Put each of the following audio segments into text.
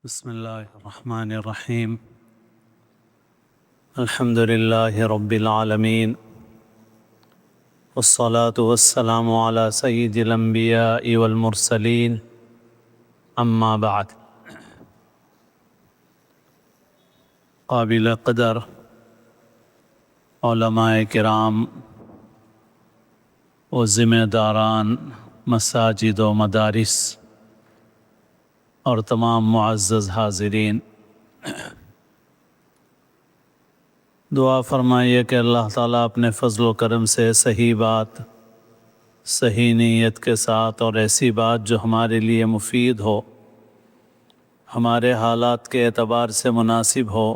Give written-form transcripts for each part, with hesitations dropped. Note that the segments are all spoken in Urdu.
بسم الله الرحمن الرحيم. الحمد لله رب العالمين، والصلاة والسلام على سيد الأنبياء والمرسلين، أما بعد. قابل قدر علماء کرام و ذمہ داران مساجد و مدارس اور تمام معزز حاضرین، دعا فرمائیے کہ اللہ تعالیٰ اپنے فضل و کرم سے صحیح بات، صحیح نیت کے ساتھ اور ایسی بات جو ہمارے لیے مفید ہو، ہمارے حالات کے اعتبار سے مناسب ہو،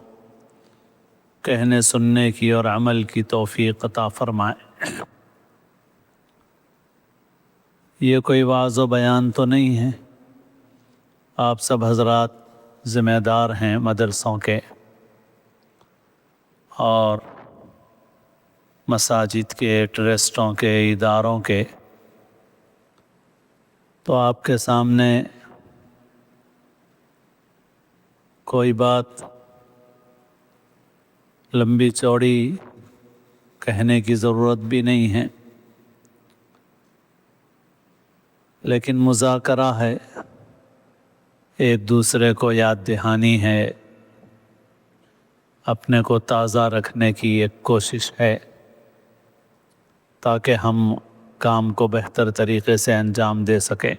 کہنے سننے کی اور عمل کی توفیق عطا فرمائے۔ یہ کوئی وعظ و بیان تو نہیں ہے، آپ سب حضرات ذمہ دار ہیں مدرسوں کے اور مساجد کے، ٹرسٹوں کے، اداروں کے، تو آپ کے سامنے کوئی بات لمبی چوڑی کہنے کی ضرورت بھی نہیں ہے، لیکن مذاکرہ ہے، ایک دوسرے کو یاد دہانی ہے، اپنے کو تازہ رکھنے کی ایک کوشش ہے تاکہ ہم کام کو بہتر طریقے سے انجام دے سکیں۔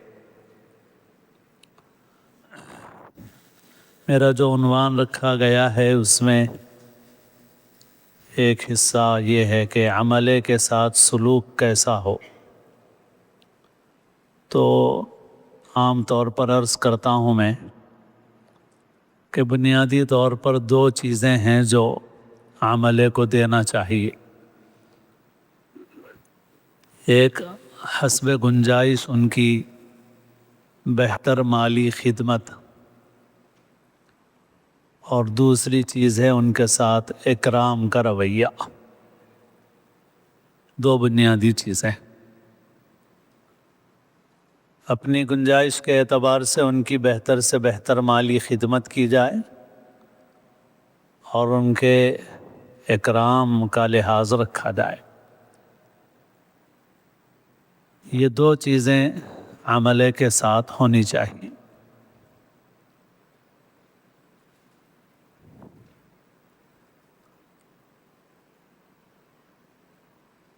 میرا جو عنوان رکھا گیا ہے اس میں ایک حصہ یہ ہے کہ عملے کے ساتھ سلوک کیسا ہو۔ تو عام طور پر عرض کرتا ہوں میں کہ بنیادی طور پر دو چیزیں ہیں جو عملے کو دینا چاہیے۔ ایک حسب گنجائش ان کی بہتر مالی خدمت، اور دوسری چیز ہے ان کے ساتھ اکرام کا رویہ۔ دو بنیادی چیزیں، اپنی گنجائش کے اعتبار سے ان کی بہتر سے بہتر مالی خدمت کی جائے اور ان کے اکرام کا لحاظ رکھا جائے۔ یہ دو چیزیں عملے کے ساتھ ہونی چاہیے۔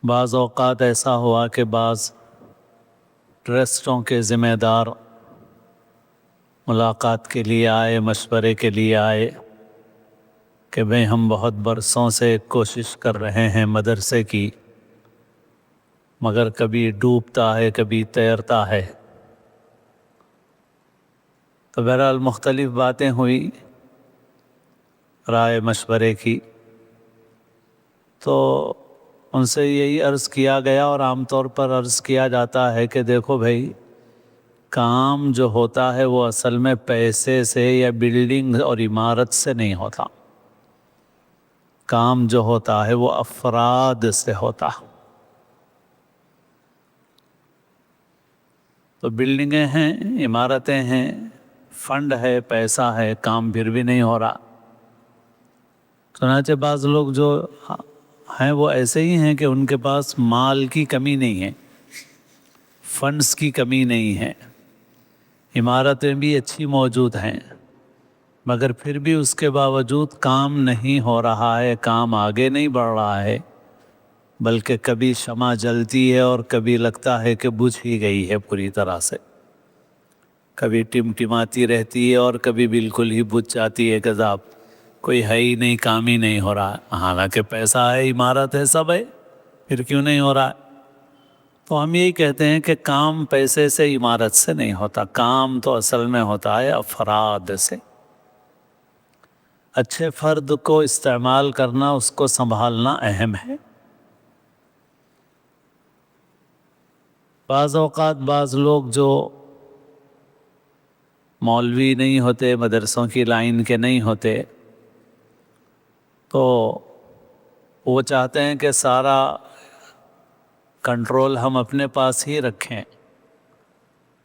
بعض اوقات ایسا ہوا کہ بعض ٹرسٹوں کے ذمہ دار ملاقات کے لیے آئے، مشورے کے لیے آئے کہ بھئی ہم بہت برسوں سے کوشش کر رہے ہیں مدرسے کی، مگر کبھی ڈوبتا ہے کبھی تیرتا ہے۔ تو بہرحال مختلف باتیں ہوئی، رائے مشورے کی، تو ان سے یہی عرض کیا گیا اور عام طور پر عرض کیا جاتا ہے کہ دیکھو بھائی، کام جو ہوتا ہے وہ اصل میں پیسے سے یا بلڈنگ اور عمارت سے نہیں ہوتا، کام جو ہوتا ہے وہ افراد سے ہوتا۔ تو بلڈنگیں ہیں، عمارتیں ہیں، فنڈ ہے، پیسہ ہے، کام پھر بھی نہیں ہو رہا۔ چنانچہ بعض لوگ جو ہیں وہ ایسے ہی ہیں کہ ان کے پاس مال کی کمی نہیں ہے، فنڈز کی کمی نہیں ہے، عمارتیں بھی اچھی موجود ہیں، مگر پھر بھی اس کے باوجود کام نہیں ہو رہا ہے، کام آگے نہیں بڑھ رہا ہے، بلکہ کبھی شمع جلتی ہے اور کبھی لگتا ہے کہ بجھ ہی گئی ہے پوری طرح سے، کبھی ٹمٹماتی رہتی ہے اور کبھی بالکل ہی بجھ جاتی ہے کہ صاحب کوئی ہے ہی نہیں، کام ہی نہیں ہو رہا، حالانکہ پیسہ ہے، عمارت ہے، سب ہے، پھر کیوں نہیں ہو رہا ہے؟ تو ہم یہی کہتے ہیں کہ کام پیسے سے، عمارت سے نہیں ہوتا، کام تو اصل میں ہوتا ہے افراد سے۔ اچھے فرد کو استعمال کرنا، اس کو سنبھالنا اہم ہے۔ بعض اوقات بعض لوگ جو مولوی نہیں ہوتے، مدرسوں کی لائن کے نہیں ہوتے، تو وہ چاہتے ہیں کہ سارا کنٹرول ہم اپنے پاس ہی رکھیں،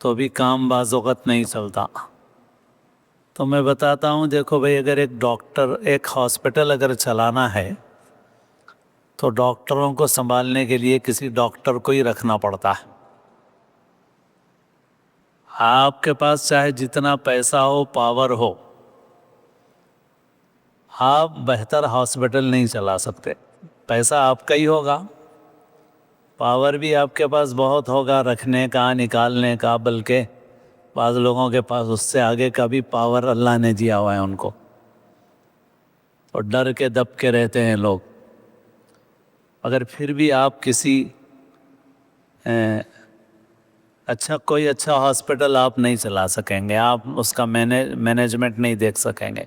تو بھی کام بعض وقت نہیں چلتا۔ تو میں بتاتا ہوں، دیکھو بھائی، اگر ایک ڈاکٹر ایک ہاسپٹل اگر چلانا ہے تو ڈاکٹروں کو سنبھالنے کے لیے کسی ڈاکٹر کو ہی رکھنا پڑتا ہے۔ آپ کے پاس چاہے جتنا پیسہ ہو، پاور ہو، آپ بہتر ہاسپٹل نہیں چلا سکتے۔ پیسہ آپ کا ہی ہوگا، پاور بھی آپ کے پاس بہت ہوگا رکھنے کا، نکالنے کا، بلکہ بعض لوگوں کے پاس اس سے آگے کا بھی پاور اللہ نے دیا ہوا ہے ان کو، اور ڈر کے دب کے رہتے ہیں لوگ۔ اگر پھر بھی آپ کسی کوئی اچھا ہاسپٹل آپ نہیں چلا سکیں گے، آپ اس کا مینجمنٹ نہیں دیکھ سکیں گے،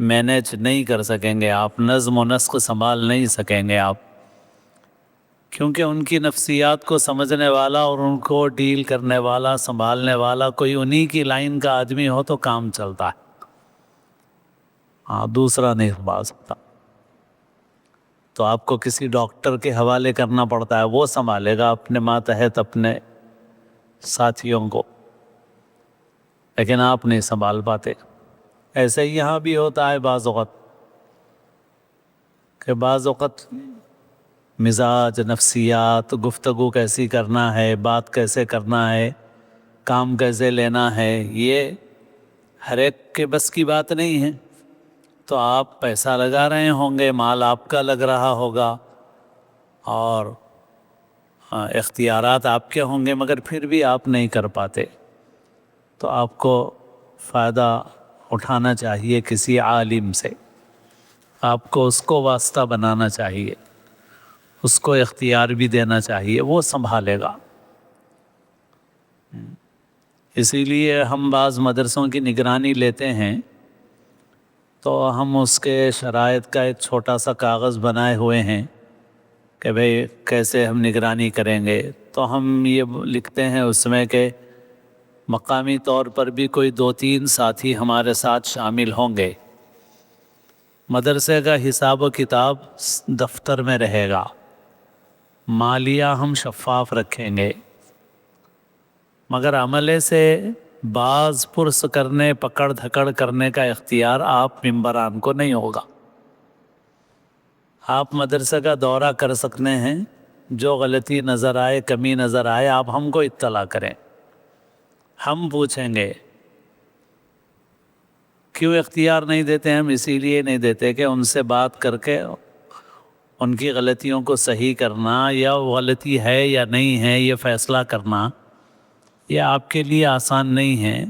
مینیج نہیں کر سکیں گے، آپ نظم و نسق سنبھال نہیں سکیں گے آپ، کیونکہ ان کی نفسیات کو سمجھنے والا اور ان کو ڈیل کرنے والا، سنبھالنے والا کوئی انہی کی لائن کا آدمی ہو تو کام چلتا ہے، دوسرا نہیں سنبھال سکتا۔ تو آپ کو کسی ڈاکٹر کے حوالے کرنا پڑتا ہے، وہ سنبھالے گا اپنے ماتحت اپنے ساتھیوں کو، لیکن آپ نہیں سنبھال پاتے۔ ایسے ہی یہاں بھی ہوتا ہے بعض اوقات کہ بعض اوقات مزاج، نفسیات، گفتگو کیسی کرنا ہے، بات کیسے کرنا ہے، کام کیسے لینا ہے، یہ ہر ایک کے بس کی بات نہیں ہے۔ تو آپ پیسہ لگا رہے ہوں گے، مال آپ کا لگ رہا ہوگا، اور اختیارات آپ کے ہوں گے، مگر پھر بھی آپ نہیں کر پاتے، تو آپ کو فائدہ اٹھانا چاہیے کسی عالم سے، آپ کو اس کو واسطہ بنانا چاہیے، اس کو اختیار بھی دینا چاہیے، وہ سنبھالے گا۔ اسی لیے ہم بعض مدرسوں کی نگرانی لیتے ہیں تو ہم اس کے شرائط کا ایک چھوٹا سا کاغذ بنائے ہوئے ہیں کہ بھئی کیسے ہم نگرانی کریں گے، تو ہم یہ لکھتے ہیں اس میں کہ مقامی طور پر بھی کوئی 2-3 ساتھی ہمارے ساتھ شامل ہوں گے، مدرسے کا حساب و کتاب دفتر میں رہے گا، مالیہ ہم شفاف رکھیں گے، مگر عملے سے باز پرس کرنے، پکڑ دھکڑ کرنے کا اختیار آپ ممبران کو نہیں ہوگا۔ آپ مدرسے کا دورہ کر سکتے ہیں، جو غلطی نظر آئے، کمی نظر آئے، آپ ہم کو اطلاع کریں، ہم پوچھیں گے۔ کیوں اختیار نہیں دیتے ہم؟ اسی لیے نہیں دیتے کہ ان سے بات کر کے ان کی غلطیوں کو صحیح کرنا، یا وہ غلطی ہے یا نہیں ہے یہ فیصلہ کرنا، یہ آپ کے لیے آسان نہیں ہے۔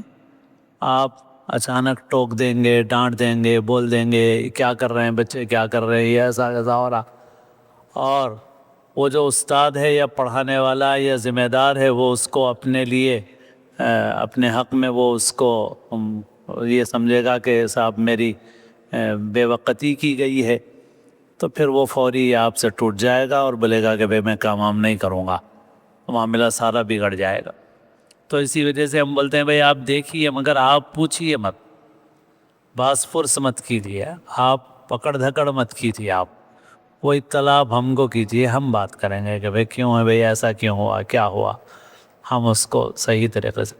آپ اچانک ٹوک دیں گے، ڈانٹ دیں گے، بول دیں گے کیا کر رہے ہیں بچے، کیا کر رہے ہیں، یہ ایسا ایسا ہو رہا، اور وہ جو استاد ہے یا پڑھانے والا یا ذمہ دار ہے، وہ اس کو اپنے لیے اپنے حق میں وہ اس کو یہ سمجھے گا کہ صاحب میری بے وقتی کی گئی ہے، تو پھر وہ فوری آپ سے ٹوٹ جائے گا اور بولے گا کہ بھئی میں کام نہیں کروں گا، معاملہ سارا بگڑ جائے گا۔ تو اسی وجہ سے ہم بولتے ہیں بھئی آپ دیکھیے، مگر آپ پوچھیے مت، باس فرس مت کیجیے، آپ پکڑ دھکڑ مت کیجیے، آپ وہ اطلاع ہم کو کیجیے، ہم بات کریں گے کہ بھئی کیوں ہے، بھئی ایسا کیوں ہوا، کیا ہوا، ہم اس کو صحیح طریقے سے۔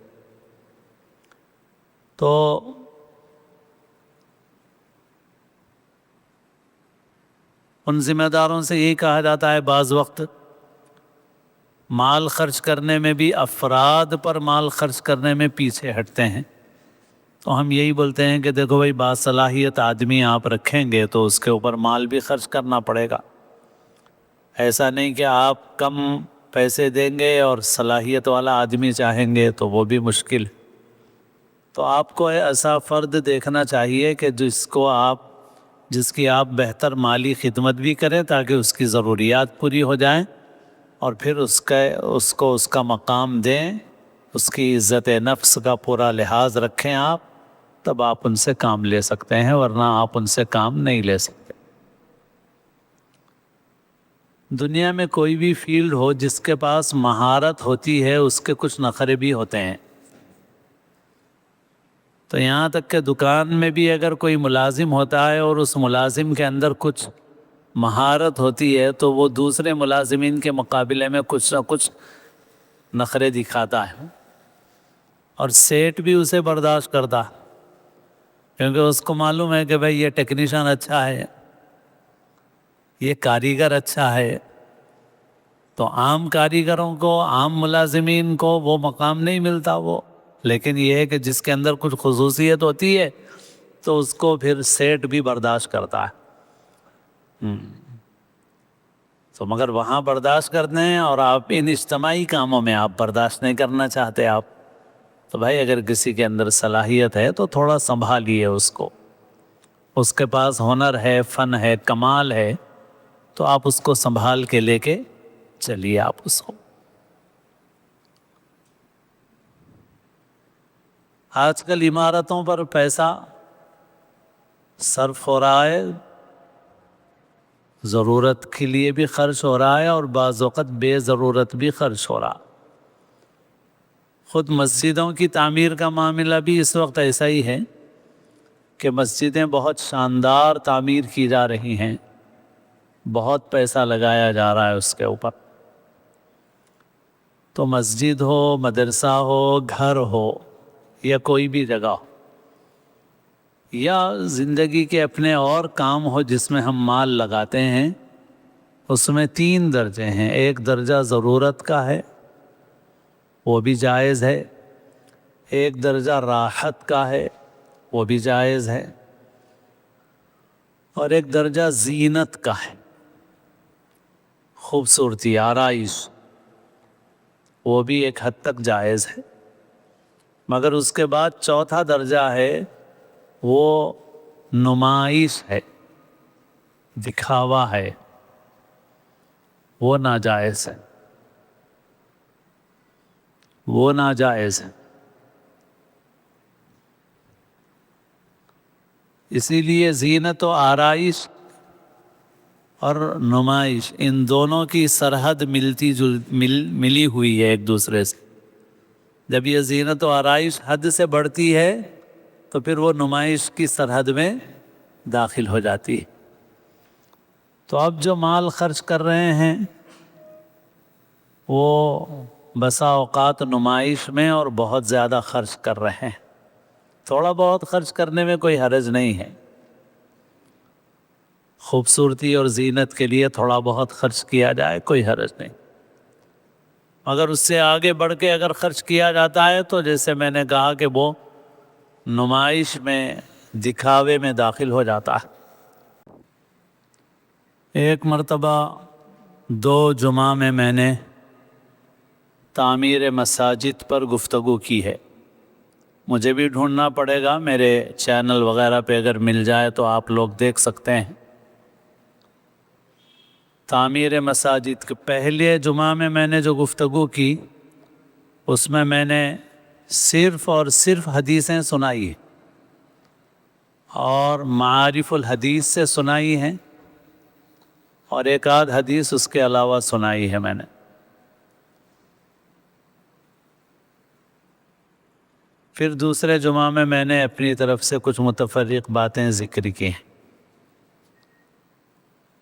تو ان ذمہ داروں سے یہی کہا جاتا ہے، بعض وقت مال خرچ کرنے میں بھی افراد پر مال خرچ کرنے میں پیچھے ہٹتے ہیں، تو ہم یہی بولتے ہیں کہ دیکھو بھائی باصلاحیت آدمی آپ رکھیں گے تو اس کے اوپر مال بھی خرچ کرنا پڑے گا، ایسا نہیں کہ آپ کم پیسے دیں گے اور صلاحیت والا آدمی چاہیں گے تو وہ بھی مشکل۔ تو آپ کو ایسا فرد دیکھنا چاہیے کہ جس کی آپ بہتر مالی خدمت بھی کریں تاکہ اس کی ضروریات پوری ہو جائیں، اور پھر اس کو اس کا مقام دیں، اس کی عزت نفس کا پورا لحاظ رکھیں آپ، تب آپ ان سے کام لے سکتے ہیں، ورنہ آپ ان سے کام نہیں لے سکتے۔ دنیا میں کوئی بھی فیلڈ ہو، جس کے پاس مہارت ہوتی ہے اس کے کچھ نخرے بھی ہوتے ہیں۔ تو یہاں تک کہ دکان میں بھی اگر کوئی ملازم ہوتا ہے اور اس ملازم کے اندر کچھ مہارت ہوتی ہے تو وہ دوسرے ملازمین کے مقابلے میں کچھ نہ کچھ نخرے دکھاتا ہے، اور سیٹ بھی اسے برداشت کرتا ہے۔ کیونکہ اس کو معلوم ہے کہ بھائی یہ ٹیکنیشین اچھا ہے، یہ کاریگر اچھا ہے، تو عام کاریگروں کو، عام ملازمین کو وہ مقام نہیں ملتا وہ، لیکن یہ ہے کہ جس کے اندر کچھ خصوصیت ہوتی ہے تو اس کو پھر سیٹ بھی برداشت کرتا ہے۔ تو مگر وہاں برداشت کرتے ہیں، اور آپ ان اجتماعی کاموں میں آپ برداشت نہیں کرنا چاہتے آپ، تو بھائی اگر کسی کے اندر صلاحیت ہے تو تھوڑا سنبھالیے اس کو، اس کے پاس ہنر ہے، فن ہے، کمال ہے، تو آپ اس کو سنبھال کے لے کے چلیے آپ اس کو۔ آج کل عمارتوں پر پیسہ صرف ہو رہا ہے، ضرورت کے لیے بھی خرچ ہو رہا ہے اور بعض وقت بے ضرورت بھی خرچ ہو رہا۔ خود مسجدوں کی تعمیر کا معاملہ بھی اس وقت ایسا ہی ہے کہ مسجدیں بہت شاندار تعمیر کی جا رہی ہیں، بہت پیسہ لگایا جا رہا ہے اس کے اوپر۔ تو مسجد ہو، مدرسہ ہو، گھر ہو، یا کوئی بھی جگہ ہو، یا زندگی کے اپنے اور کام ہو جس میں ہم مال لگاتے ہیں، اس میں 3 درجے ہیں۔ ایک درجہ ضرورت کا ہے، وہ بھی جائز ہے۔ ایک درجہ راحت کا ہے، وہ بھی جائز ہے۔ اور ایک درجہ زینت کا ہے، خوبصورتی، آرائش، وہ بھی ایک حد تک جائز ہے۔ مگر اس کے بعد چوتھا درجہ ہے، وہ نمائش ہے، دکھاوا ہے، وہ ناجائز ہے، وہ ناجائز ہے۔ اسی لیے زینت و آرائش اور نمائش، ان دونوں کی سرحد ملی ہوئی ہے ایک دوسرے سے۔ جب یہ زینت و آرائش حد سے بڑھتی ہے تو پھر وہ نمائش کی سرحد میں داخل ہو جاتی ہے۔ تو اب جو مال خرچ کر رہے ہیں وہ بسا اوقات نمائش میں اور بہت زیادہ خرچ کر رہے ہیں۔ تھوڑا بہت خرچ کرنے میں کوئی حرج نہیں ہے، خوبصورتی اور زینت کے لیے تھوڑا بہت خرچ کیا جائے، کوئی حرج نہیں۔ مگر اس سے آگے بڑھ کے اگر خرچ کیا جاتا ہے تو جیسے میں نے کہا کہ وہ نمائش میں، دکھاوے میں داخل ہو جاتا ہے۔ ایک مرتبہ 2 جمعہ میں نے تعمیر مساجد پر گفتگو کی ہے۔ مجھے بھی ڈھونڈنا پڑے گا، میرے چینل وغیرہ پہ اگر مل جائے تو آپ لوگ دیکھ سکتے ہیں۔ تعمیر مساجد کے پہلے جمعہ میں نے جو گفتگو کی، اس میں نے صرف اور صرف حدیثیں سنائی ہیں، اور معارف الحدیث سے سنائی ہیں، اور ایک آدھ حدیث اس کے علاوہ سنائی ہے میں نے۔ پھر دوسرے جمعہ میں نے اپنی طرف سے کچھ متفرق باتیں ذکر کی ہیں۔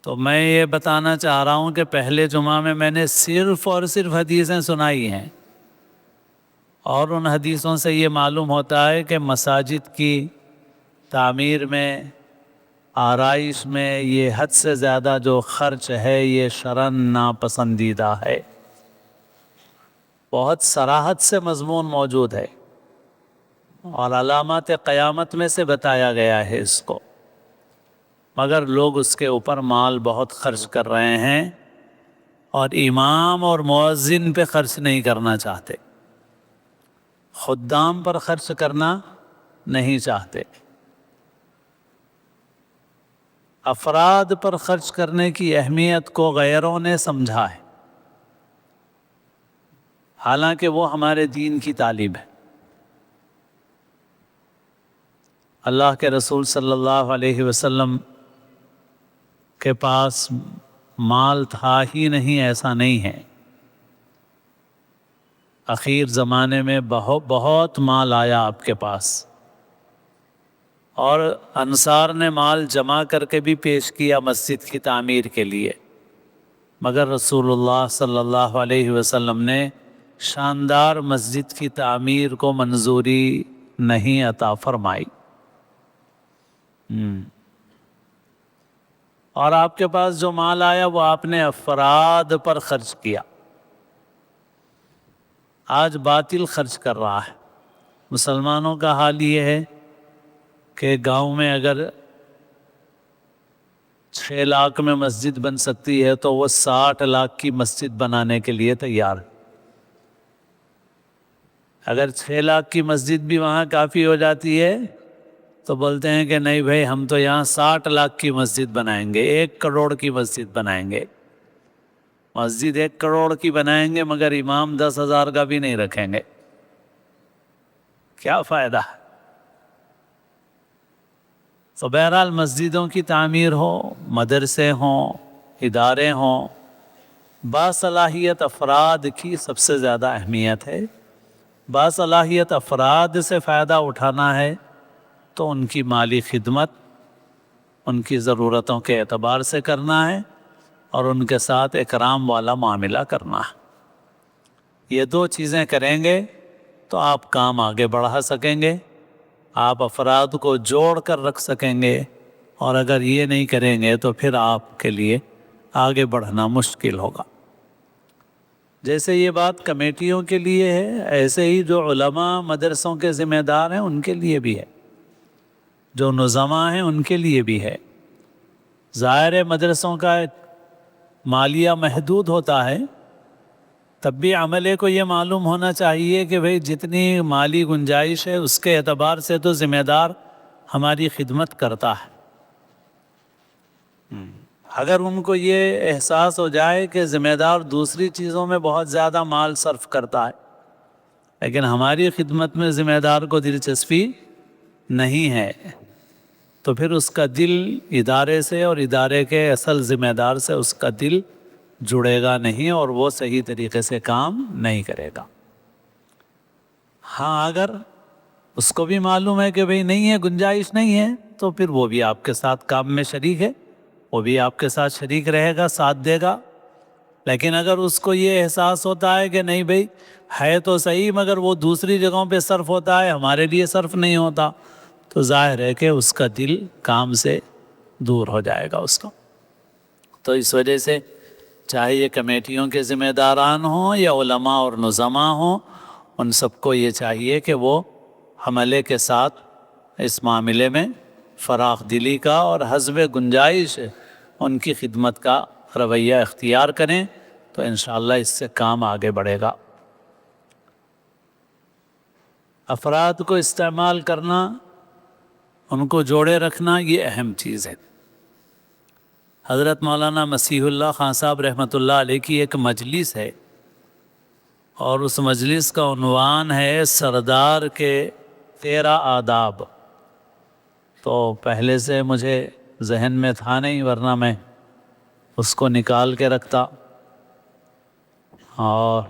تو میں یہ بتانا چاہ رہا ہوں کہ پہلے جمعہ میں نے صرف اور صرف حدیثیں سنائی ہیں، اور ان حدیثوں سے یہ معلوم ہوتا ہے کہ مساجد کی تعمیر میں، آرائش میں یہ حد سے زیادہ جو خرچ ہے یہ شرعاً ناپسندیدہ ہے۔ بہت صراحت سے مضمون موجود ہے، اور علامات قیامت میں سے بتایا گیا ہے اس کو، مگر لوگ اس کے اوپر مال بہت خرچ کر رہے ہیں، اور امام اور مؤذن پہ خرچ نہیں کرنا چاہتے، خدام پر خرچ کرنا نہیں چاہتے، افراد پر خرچ کرنے کی اہمیت کو غیروں نے سمجھا ہے، حالانکہ وہ ہمارے دین کی تعلیم ہے۔ اللہ کے رسول صلی اللہ علیہ وسلم کے پاس مال تھا ہی نہیں، ایسا نہیں ہے۔ اخیر زمانے میں بہت مال آیا آپ کے پاس، اور انصار نے مال جمع کر کے بھی پیش کیا مسجد کی تعمیر کے لیے، مگر رسول اللہ صلی اللہ علیہ وسلم نے شاندار مسجد کی تعمیر کو منظوری نہیں عطا فرمائی۔ اور آپ کے پاس جو مال آیا وہ آپ نے افراد پر خرچ کیا، آج باطل خرچ کر رہا ہے۔ مسلمانوں کا حال یہ ہے کہ گاؤں میں اگر 6 لاکھ میں مسجد بن سکتی ہے تو وہ 60 لاکھ کی مسجد بنانے کے لیے تیار ہے۔ اگر 6 لاکھ کی مسجد بھی وہاں کافی ہو جاتی ہے تو بولتے ہیں کہ نہیں بھائی ہم تو یہاں 60 لاکھ کی مسجد بنائیں گے، 1 کروڑ کی مسجد بنائیں گے۔ مسجد 1 کروڑ کی بنائیں گے مگر امام 10,000 کا بھی نہیں رکھیں گے، کیا فائدہ؟ تو بہرحال مسجدوں کی تعمیر ہو، مدرسے ہوں، ادارے ہوں، باصلاحیت افراد کی سب سے زیادہ اہمیت ہے۔ باصلاحیت افراد سے فائدہ اٹھانا ہے تو ان کی مالی خدمت ان کی ضرورتوں کے اعتبار سے کرنا ہے اور ان کے ساتھ اکرام والا معاملہ کرنا ہے۔ یہ 2 چیزیں کریں گے تو آپ کام آگے بڑھا سکیں گے، آپ افراد کو جوڑ کر رکھ سکیں گے، اور اگر یہ نہیں کریں گے تو پھر آپ کے لیے آگے بڑھنا مشکل ہوگا۔ جیسے یہ بات کمیٹیوں کے لیے ہے، ایسے ہی جو علماء مدرسوں کے ذمہ دار ہیں ان کے لیے بھی ہے، جو نظماء ہیں ان کے لیے بھی ہے۔ ظاہر ہے مدرسوں کا مالیہ محدود ہوتا ہے، تب بھی عملے کو یہ معلوم ہونا چاہیے کہ بھئی جتنی مالی گنجائش ہے اس کے اعتبار سے تو ذمہ دار ہماری خدمت کرتا ہے۔ اگر ان کو یہ احساس ہو جائے کہ ذمہ دار دوسری چیزوں میں بہت زیادہ مال صرف کرتا ہے لیکن ہماری خدمت میں ذمہ دار کو دلچسپی نہیں ہے، تو پھر اس کا دل ادارے سے اور ادارے کے اصل ذمہ دار سے اس کا دل جڑے گا نہیں اور وہ صحیح طریقے سے کام نہیں کرے گا۔ ہاں اگر اس کو بھی معلوم ہے کہ بھئی نہیں ہے، گنجائش نہیں ہے، تو پھر وہ بھی آپ کے ساتھ کام میں شریک ہے، وہ بھی آپ کے ساتھ شریک رہے گا، ساتھ دے گا۔ لیکن اگر اس کو یہ احساس ہوتا ہے کہ نہیں بھئی ہے تو صحیح مگر وہ دوسری جگہوں پہ صرف ہوتا ہے، ہمارے لیے صرف نہیں ہوتا، تو ظاہر ہے کہ اس کا دل کام سے دور ہو جائے گا اس کو۔ تو اس وجہ سے چاہے یہ کمیٹیوں کے ذمہ داران ہوں یا علماء اور نظماء ہوں، ان سب کو یہ چاہیے کہ وہ عملے کے ساتھ اس معاملے میں فراخ دلی کا اور حسب گنجائش ان کی خدمت کا رویہ اختیار کریں، تو انشاءاللہ اس سے کام آگے بڑھے گا۔ افراد کو استعمال کرنا، ان کو جوڑے رکھنا، یہ اہم چیز ہے۔ حضرت مولانا مسیح اللہ خان صاحب رحمۃ اللہ علیہ کی ایک مجلس ہے اور اس مجلس کا عنوان ہے سردار کے 13 آداب۔ تو پہلے سے مجھے ذہن میں تھا نہیں، ورنہ میں اس کو نکال کے رکھتا۔ اور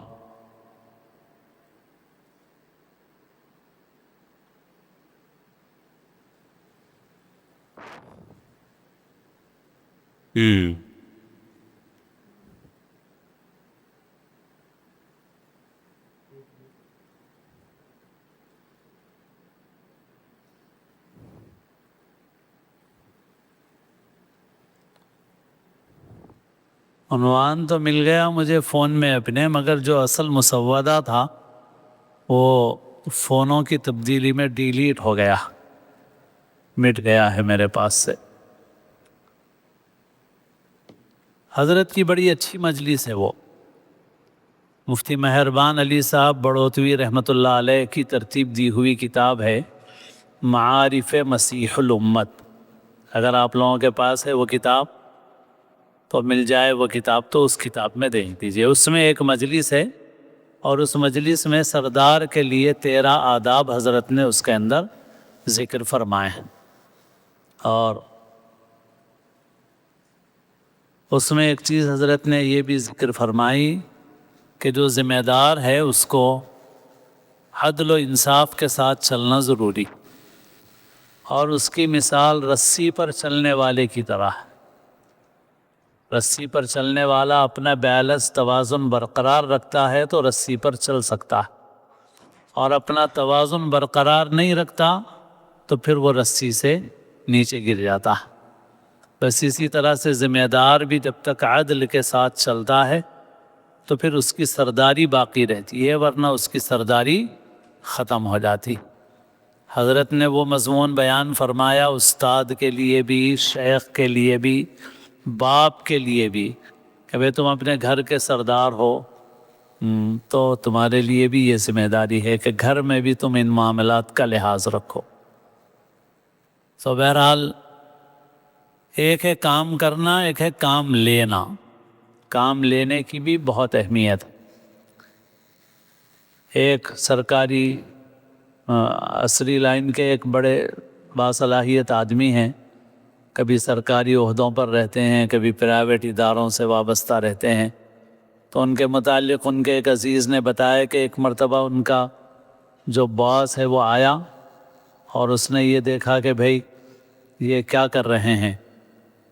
عنوان تو مل گیا مجھے فون میں اپنے، مگر جو اصل مسودہ تھا وہ فونوں کی تبدیلی میں ڈیلیٹ ہو گیا، مٹ گیا ہے میرے پاس سے۔ حضرت کی بڑی اچھی مجلس ہے وہ، مفتی مہربان علی صاحب بڑوتوی رحمۃ اللہ علیہ کی ترتیب دی ہوئی کتاب ہے معارف مسیح الامت۔ اگر آپ لوگوں کے پاس ہے وہ کتاب تو مل جائے وہ کتاب تو اس کتاب میں دیکھ دیجیے، اس میں ایک مجلس ہے اور اس مجلس میں سردار کے لیے 13 آداب حضرت نے اس کے اندر ذکر فرمائے ہیں، اور اس میں ایک چیز حضرت نے یہ بھی ذکر فرمائی کہ جو ذمہ دار ہے اس کو عدل و انصاف کے ساتھ چلنا ضروری، اور اس کی مثال رسی پر چلنے والے کی طرح ہے۔ رسی پر چلنے والا اپنا بیلنس توازن برقرار رکھتا ہے تو رسی پر چل سکتا ہے، اور اپنا توازن برقرار نہیں رکھتا تو پھر وہ رسی سے نیچے گر جاتا ہے۔ بس اسی طرح سے ذمہ دار بھی جب تک عدل کے ساتھ چلتا ہے تو پھر اس کی سرداری باقی رہتی ہے، ورنہ اس کی سرداری ختم ہو جاتی۔ حضرت نے وہ مضمون بیان فرمایا استاد کے لیے بھی، شیخ کے لیے بھی، باپ کے لیے بھی، کہ بھئی تم اپنے گھر کے سردار ہو تو تمہارے لیے بھی یہ ذمہ داری ہے کہ گھر میں بھی تم ان معاملات کا لحاظ رکھو۔ تو بہرحال ایک ہے کام کرنا، ایک ہے کام لینا۔ کام لینے کی بھی بہت اہمیت ہے۔ ایک سرکاری عصری لائن کے ایک بڑے باصلاحیت آدمی ہیں، کبھی سرکاری عہدوں پر رہتے ہیں، کبھی پرائیویٹ اداروں سے وابستہ رہتے ہیں۔ تو ان کے متعلق ان کے ایک عزیز نے بتایا کہ ایک مرتبہ ان کا جو باس ہے وہ آیا اور اس نے یہ دیکھا کہ بھئی یہ کیا کر رہے ہیں،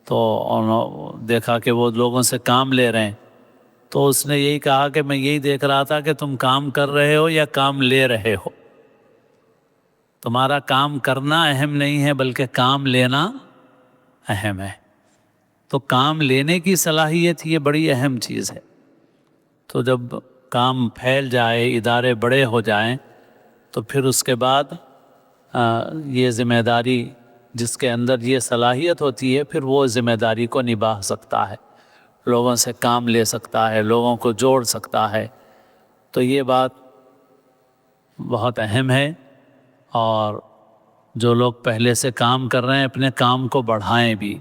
تو انہوں دیکھا کہ وہ لوگوں سے کام لے رہے ہیں، تو اس نے یہی کہا کہ میں یہی دیکھ رہا تھا کہ تم کام کر رہے ہو یا کام لے رہے ہو۔ تمہارا کام کرنا اہم نہیں ہے بلکہ کام لینا اہم ہے۔ تو کام لینے کی صلاحیت یہ بڑی اہم چیز ہے۔ تو جب کام پھیل جائے، ادارے بڑے ہو جائیں، تو پھر اس کے بعد یہ ذمہ داری جس کے اندر یہ صلاحیت ہوتی ہے پھر وہ ذمہ داری کو نبھا سکتا ہے، لوگوں سے کام لے سکتا ہے، لوگوں کو جوڑ سکتا ہے۔ تو یہ بات بہت اہم ہے، اور جو لوگ پہلے سے کام کر رہے ہیں اپنے کام کو بڑھائیں بھی۔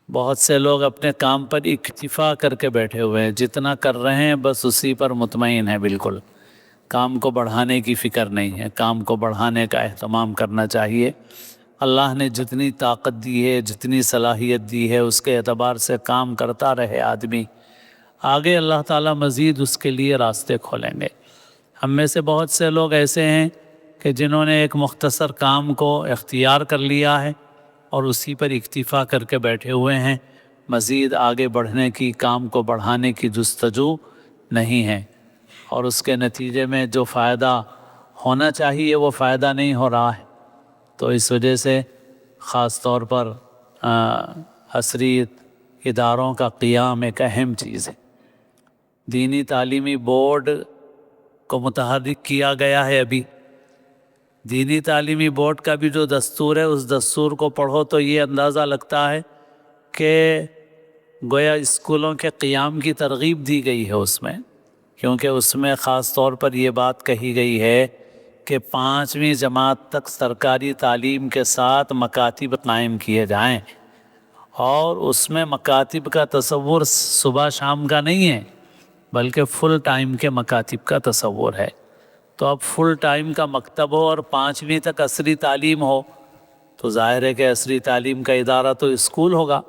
بہت سے لوگ اپنے کام پر اکتفا کر کے بیٹھے ہوئے ہیں، جتنا کر رہے ہیں بس اسی پر مطمئن ہے، بالکل کام کو بڑھانے کی فکر نہیں ہے۔ کام کو بڑھانے کا اہتمام کرنا چاہیے۔ اللہ نے جتنی طاقت دی ہے، جتنی صلاحیت دی ہے، اس کے اعتبار سے کام کرتا رہے آدمی، آگے اللہ تعالیٰ مزید اس کے لیے راستے کھولیں گے۔ ہم میں سے بہت سے لوگ ایسے ہیں کہ جنہوں نے ایک مختصر کام کو اختیار کر لیا ہے اور اسی پر اکتفا کر کے بیٹھے ہوئے ہیں، مزید آگے بڑھنے کی، کام کو بڑھانے کی جستجو نہیں ہے، اور اس کے نتیجے میں جو فائدہ ہونا چاہیے وہ فائدہ نہیں ہو رہا ہے۔ تو اس وجہ سے خاص طور پر عصری اداروں کا قیام ایک اہم چیز ہے۔ دینی تعلیمی بورڈ کو متحرک کیا گیا ہے ابھی۔ دینی تعلیمی بورڈ کا بھی جو دستور ہے اس دستور کو پڑھو تو یہ اندازہ لگتا ہے کہ گویا اسکولوں کے قیام کی ترغیب دی گئی ہے اس میں، کیونکہ اس میں خاص طور پر یہ بات کہی گئی ہے کہ 5ویں جماعت تک سرکاری تعلیم کے ساتھ مکاتب قائم کیے جائیں، اور اس میں مکاتب کا تصور صبح شام کا نہیں ہے بلکہ فل ٹائم کے مکاتب کا تصور ہے۔ تو اب فل ٹائم کا مکتب ہو اور 5ویں تک عصری تعلیم ہو تو ظاہر ہے کہ عصری تعلیم کا ادارہ تو اسکول ہوگا۔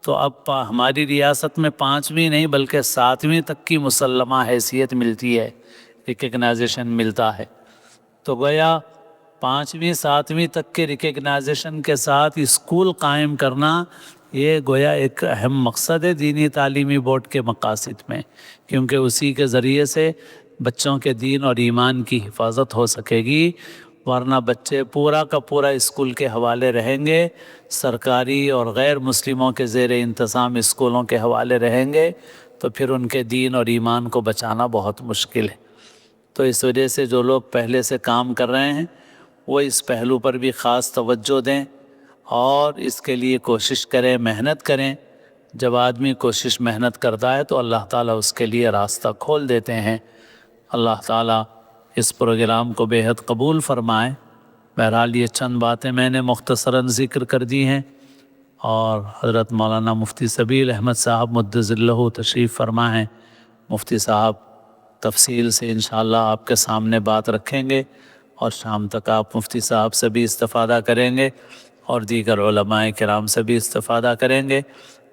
تو اب ہماری ریاست میں 5ویں نہیں بلکہ 7ویں تک کی مسلمہ حیثیت ملتی ہے، ریکگنائزیشن ملتا ہے۔ تو گویا 5ویں 7ویں تک کے ریکگنائزیشن کے ساتھ اسکول قائم کرنا یہ گویا ایک اہم مقصد ہے دینی تعلیمی بورڈ کے مقاصد میں، کیونکہ اسی کے ذریعے سے بچوں کے دین اور ایمان کی حفاظت ہو سکے گی، ورنہ بچے پورا کا پورا اسکول کے حوالے رہیں گے، سرکاری اور غیر مسلموں کے زیر انتظام اسکولوں کے حوالے رہیں گے، تو پھر ان کے دین اور ایمان کو بچانا بہت مشکل ہے۔ تو اس وجہ سے جو لوگ پہلے سے کام کر رہے ہیں وہ اس پہلو پر بھی خاص توجہ دیں اور اس کے لیے کوشش کریں، محنت کریں۔ جب آدمی کوشش محنت کرتا ہے تو اللہ تعالیٰ اس کے لیے راستہ کھول دیتے ہیں۔ اللہ تعالیٰ اس پروگرام کو بے حد قبول فرمائے۔ بہرحال یہ چند باتیں میں نے مختصراً ذکر کر دی ہیں، اور حضرت مولانا مفتی سبیل احمد صاحب مدظ اللہ تشریف فرما ہیں۔ مفتی صاحب تفصیل سے انشاءاللہ آپ کے سامنے بات رکھیں گے، اور شام تک آپ مفتی صاحب سے بھی استفادہ کریں گے اور دیگر علماء کرام سے بھی استفادہ کریں گے۔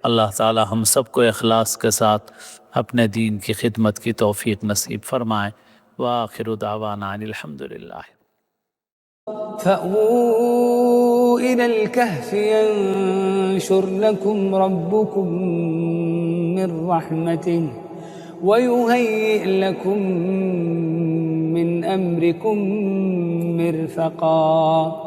اللہ تعالی ہم سب کو اخلاص کے ساتھ اپنے دین کی خدمت کی توفیق نصیب فرمائے۔ وآخر دعوانا ان الحمدللہ۔ فأووا إلى الكهف ينشر لكم ربكم من رحمته ويهيئ لكم من أمركم مرفقا